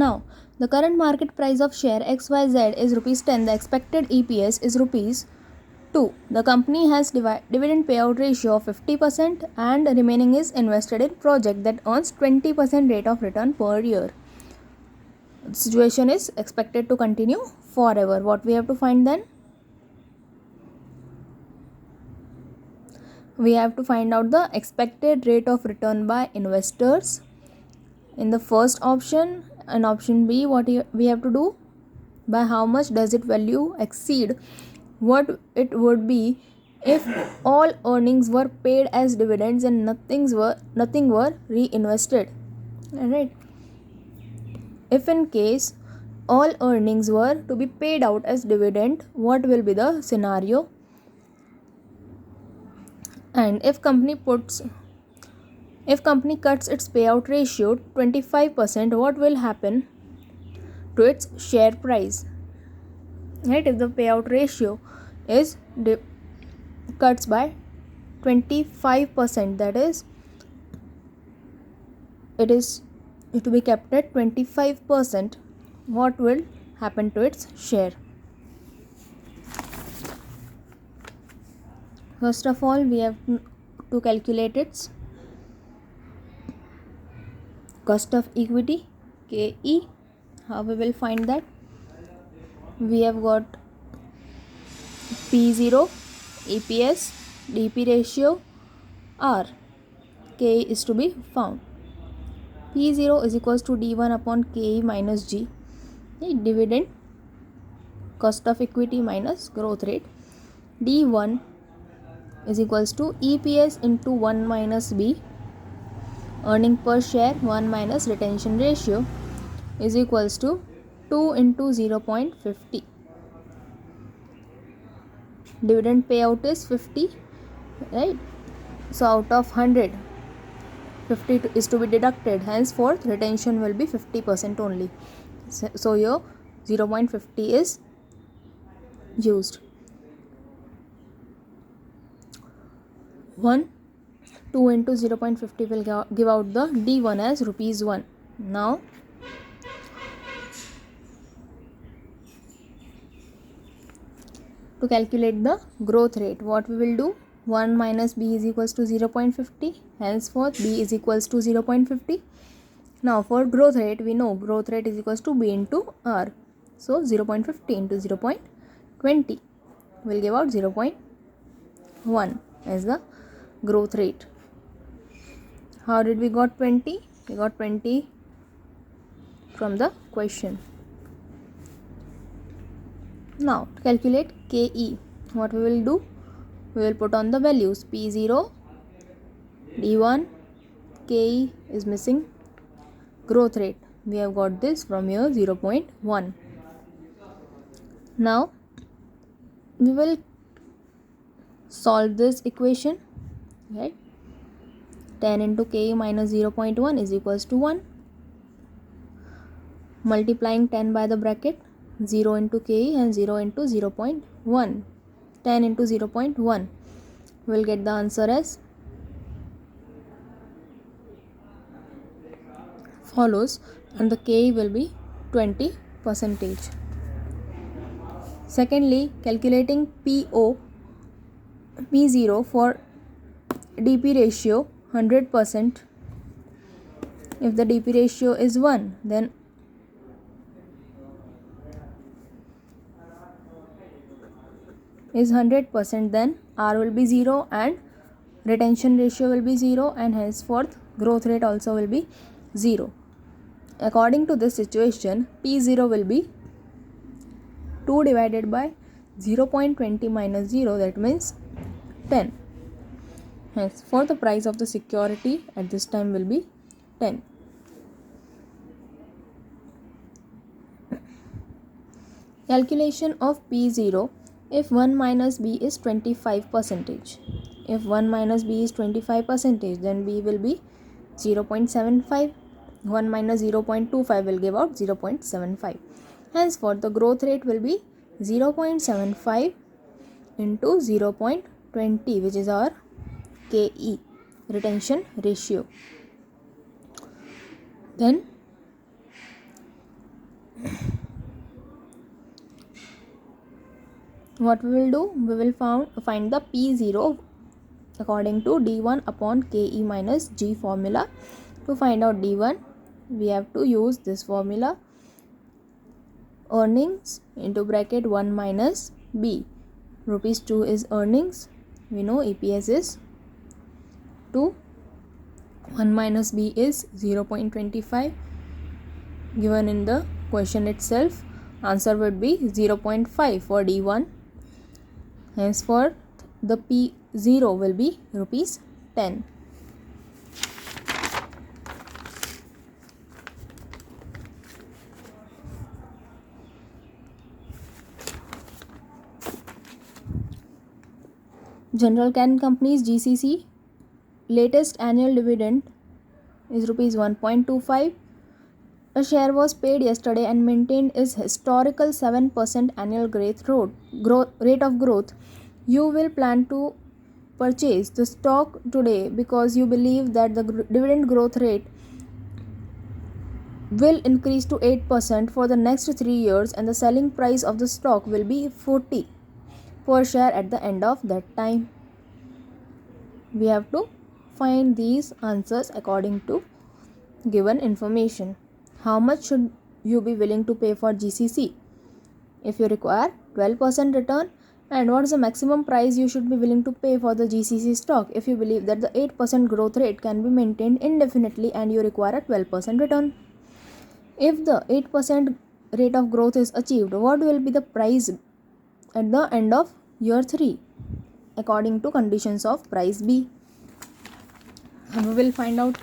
Now, the current market price of share XYZ is rupees 10. The expected EPS is rupees 2. The company has dividend payout ratio of 50% and remaining is invested in project that earns 20% rate of return per year. The situation is expected to continue forever. What we have to find then? We have to find out the expected rate of return by investors in the first option, and option B, what we have to do, by how much does it value exceed what it would be if all earnings were paid as dividends and nothing were reinvested. Alright, if in case all earnings were to be paid out as dividend, what will be the scenario? And if company cuts its payout ratio 25%, what will happen to its share price? Right, if the payout ratio is cuts by 25%, that is, it will be kept at 25%, what will happen to its share? First of all, we have to calculate its cost of equity, KE. How we will find that? We have got P0, EPS, DP ratio, R. KE is to be found. P0 is equals to D1 upon KE minus G. Dividend, cost of equity minus growth rate. D1 is equals to EPS into 1 minus B. Earning per share 1 minus retention ratio is equals to 2 into 0.50. Dividend payout is 50, right? So out of 100, 50 is to be deducted. Henceforth, retention will be 50% only. So your 0.50 is used. 2 into 0.50 will give out the D1 as rupees 1. Now, to calculate the growth rate, what we will do? 1 minus B is equals to 0.50. Henceforth, B is equals to 0.50. Now, for growth rate, we know growth rate is equals to B into R. So, 0.50 into 0.20 will give out 0.1 as the growth rate. How did we got 20? We got 20 from the question. Now, to calculate KE, what we will do? We will put on the values P0, D1, KE is missing. Growth rate, we have got this from here 0.1. Now, we will solve this equation, right? 10 into KE minus 0.1 is equals to 1. Multiplying 10 by the bracket, 0 into KE and 0 into 0.1. 10 into 0.1. We will get the answer as follows, and the KE will be 20%. Secondly, calculating P0 for DP ratio 100%. If the DP ratio is 1, then is 100%, then R will be 0 and retention ratio will be 0, and henceforth growth rate also will be 0. According to this situation, P0 will be 2 divided by 0.20 minus 0, that means 10. Hence, for the price of the security at this time will be 10. Calculation of P0 if 1 minus B is 25%. If 1 minus B is 25%, then B will be 0.75. 1 minus 0.25 will give out 0.75. Henceforth, the growth rate will be 0.75 into 0.20, which is our KE, retention ratio. Then What we will do, we will find the P0 according to d1 upon ke minus g formula. To find out d1, we have to use this formula, earnings into bracket 1 minus b. Rupees 2 is earnings, we know EPS is 2, 1 minus b is 0.25 given in the question itself. Answer would be 0.5 for d1. Henceforth the P0 will be rupees 10. General Can Company's GCC latest annual dividend is rupees 1.25. A share was paid yesterday and maintained its historical 7% annual rate of growth. You will plan to purchase the stock today because you believe that the dividend growth rate will increase to 8% for the next 3 years and the selling price of the stock will be 40 per share at the end of that time. We have to find these answers according to given information. How much should you be willing to pay for GCC? If you require 12% return, and what is the maximum price you should be willing to pay for the GCC stock if you believe that the 8% growth rate can be maintained indefinitely and you require a 12% return? If the 8% rate of growth is achieved, what will be the price at the end of year 3 according to conditions of price B? And we will find out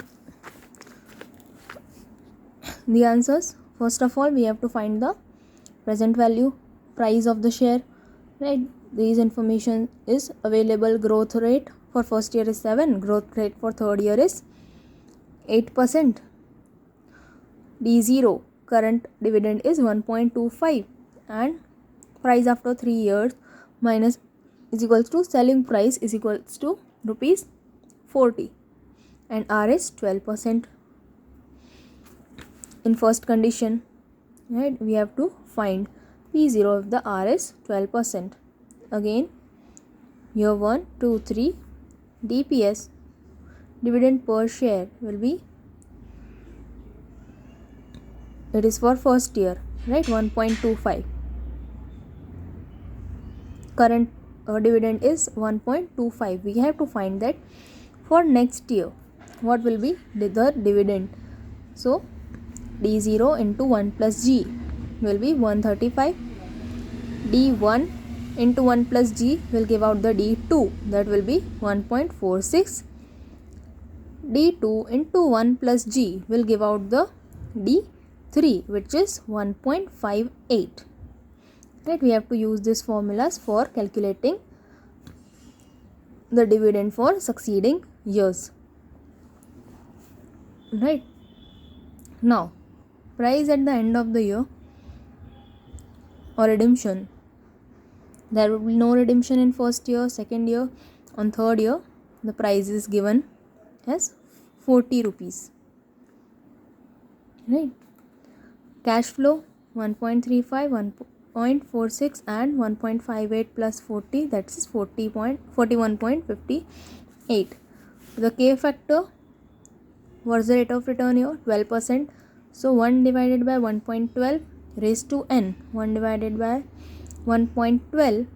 the answers. First of all, we have to find the present value, price of the share, right? These information is available. Growth rate for first year is 7, growth rate for third year is 8%. D0 current dividend is 1.25 and price after 3 years minus is equals to selling price is equals to rupees 40 and R is 12%. In first condition, right, we have to find P0 if the R is 12%. Again, year 1, 2, 3, DPS, dividend per share will be, it is for first year, right, 1.25. Current dividend is 1.25. We have to find that for next year what will be the dividend. So D0 into 1 plus G will be 135. D1 into 1 plus G will give out the D2, that will be 1.46. D2 into 1 plus G will give out the D3, which is 1.58. Right, we have to use these formulas for calculating the dividend for succeeding years. Right, now price at the end of the year or redemption. There will be no redemption in first year, second year. On third year, the price is given as 40 rupees. Right. Cash flow 1.35, 1.46 and 1.58 plus 40, that is 41.58. The K factor, what is the rate of return here? 12%. So 1 divided by 1.12 raised to n, 1 divided by 1.12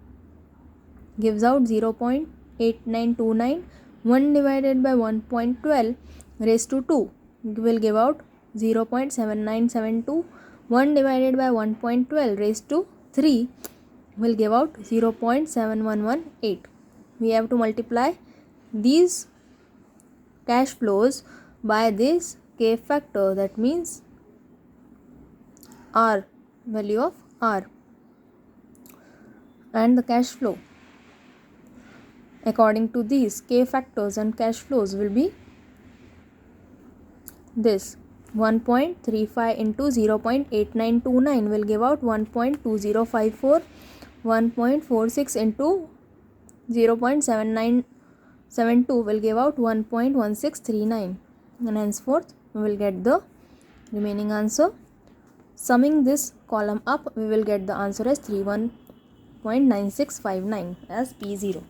gives out 0.8929. 1 divided by 1.12 raised to 2 will give out 0.7972. 1 divided by 1.12 raised to 3 will give out 0.7118. We have to multiply these cash flows by this K factor, that means R, value of R, and the cash flow according to these K factors and cash flows will be this. 1.35 into 0.8929 will give out 1.2054. 1.46 into 0.7972 will give out 1.1639, and henceforth we will get the remaining answer. Summing this column up, we will get the answer as 31.9659 as P0.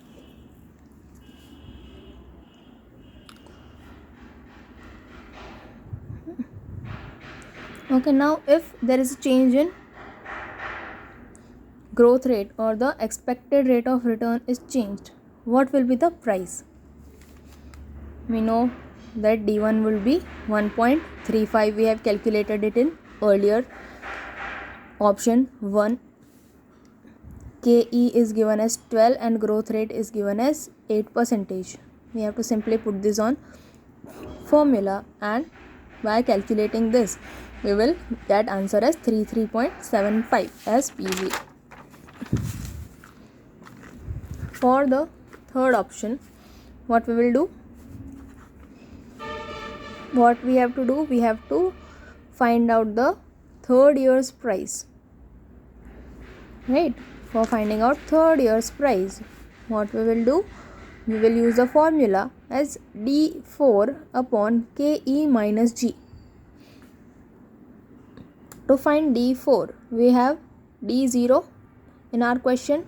Okay, now if there is a change in growth rate or the expected rate of return is changed, what will be the price? We know that D1 will be 1.35. We have calculated it in earlier option 1. KE is given as 12 and growth rate is given as 8%. We have to simply put this on formula, and by calculating this we will get answer as 33.75 as PV. For the third option, what we will do? What we have to do? We have to find out the third year's price. Right? For finding out third year's price, what we will do? We will use the formula as D4 upon KE minus G. To find D4, we have D0 in our question.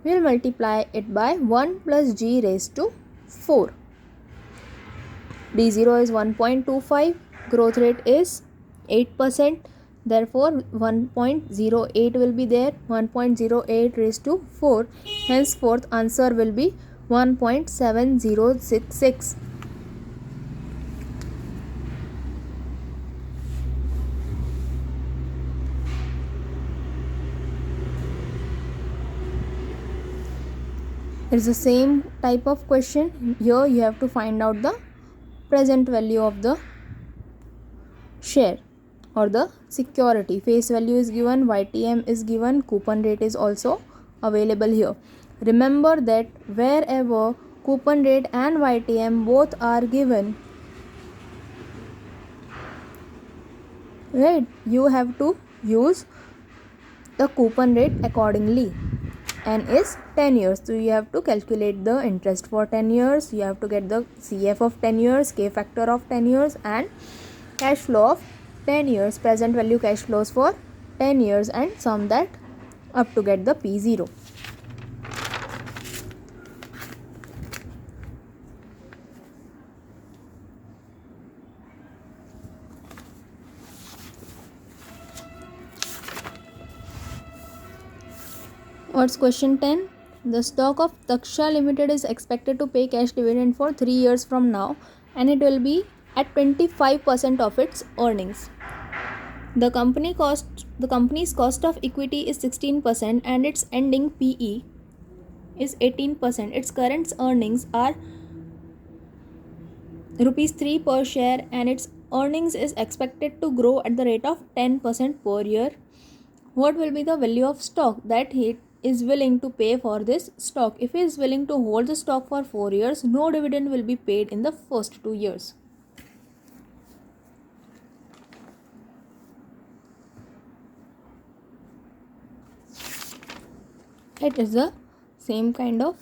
We will multiply it by 1 plus G raised to 4. D0 is 1.25, growth rate is 8%, therefore 1.08 will be there, 1.08 raised to 4, henceforth answer will be 1.7066. It is the same type of question. Here you have to find out the present value of the share or the security. Face value is given, YTM is given, coupon rate is also available here. Remember that wherever coupon rate and YTM both are given, right, you have to use the coupon rate accordingly. N is 10 years, so you have to calculate the interest for 10 years. You have to get the CF of 10 years, K factor of 10 years, and cash flow of 10 years, present value cash flows for 10 years, and sum that up to get the P0. What's question 10? The stock of Taksha Limited is expected to pay cash dividend for 3 years from now, and it will be at 25% of its earnings. The company's cost of equity is 16% and its ending PE is 18%. Its current earnings are rupees 3 per share, and its earnings is expected to grow at the rate of 10% per year. What will be the value of stock that he is willing to pay for this stock? If he is willing to hold the stock for 4 years, no dividend will be paid in the first 2 years. It is the same kind of